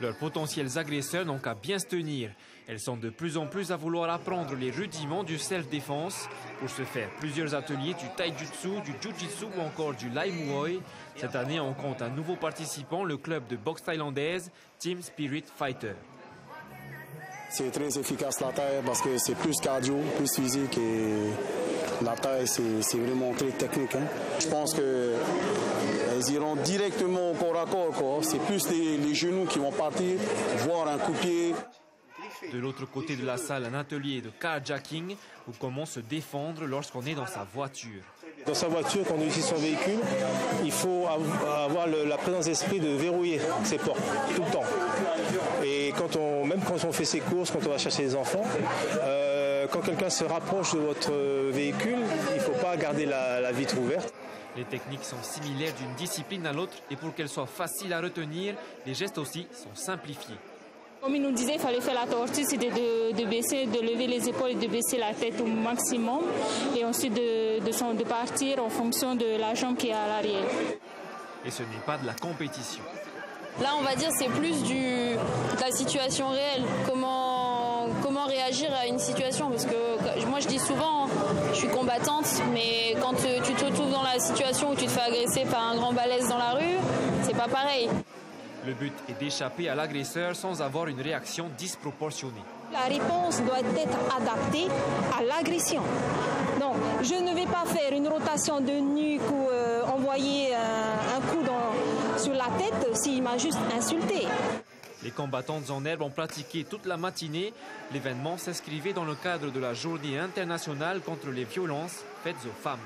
Leurs potentiels agresseurs n'ont qu'à bien se tenir. Elles sont de plus en plus à vouloir apprendre les rudiments du self-défense. Pour ce faire, plusieurs ateliers du taijutsu, du jujitsu ou encore du lai muay. Cette année, on compte un nouveau participant, le club de boxe thaïlandaise, Team Spirit Fighter. C'est très efficace la thaï parce que c'est plus cardio, plus physique et la thaï c'est vraiment très technique. Je pense qu'elles iront directement au corps à corps. C'est plus les genoux qui vont partir, voire un coup de pied. De l'autre côté de la salle, un atelier de carjacking ou comment se défendre lorsqu'on est dans sa voiture. Dans sa voiture, quand on utilise son véhicule, il faut avoir la présence d'esprit de verrouiller ses portes tout le temps. Et même quand on fait ses courses, quand on va chercher les enfants, quand quelqu'un se rapproche de votre véhicule, il ne faut pas garder la vitre ouverte. Les techniques sont similaires d'une discipline à l'autre et pour qu'elles soient faciles à retenir, les gestes aussi sont simplifiés. Comme il nous disait, il fallait faire la tortue, c'était de lever les épaules et de baisser la tête au maximum. Et ensuite de partir en fonction de la jambe qui est à l'arrière. Et ce n'est pas de la compétition. Là, on va dire, c'est plus de la situation réelle. Comment réagir à une situation. Parce que moi, je dis souvent, je suis combattante, mais quand tu te retrouves dans la situation où tu te fais agresser par un grand balèze dans la rue, c'est pas pareil. Le but est d'échapper à l'agresseur sans avoir une réaction disproportionnée. La réponse doit être adaptée à l'agression. Donc, je ne vais pas faire une rotation de nuque ou envoyer un coup sur la tête s'il m'a juste insulté. Les combattantes en herbe ont pratiqué toute la matinée. L'événement s'inscrivait dans le cadre de la Journée internationale contre les violences faites aux femmes.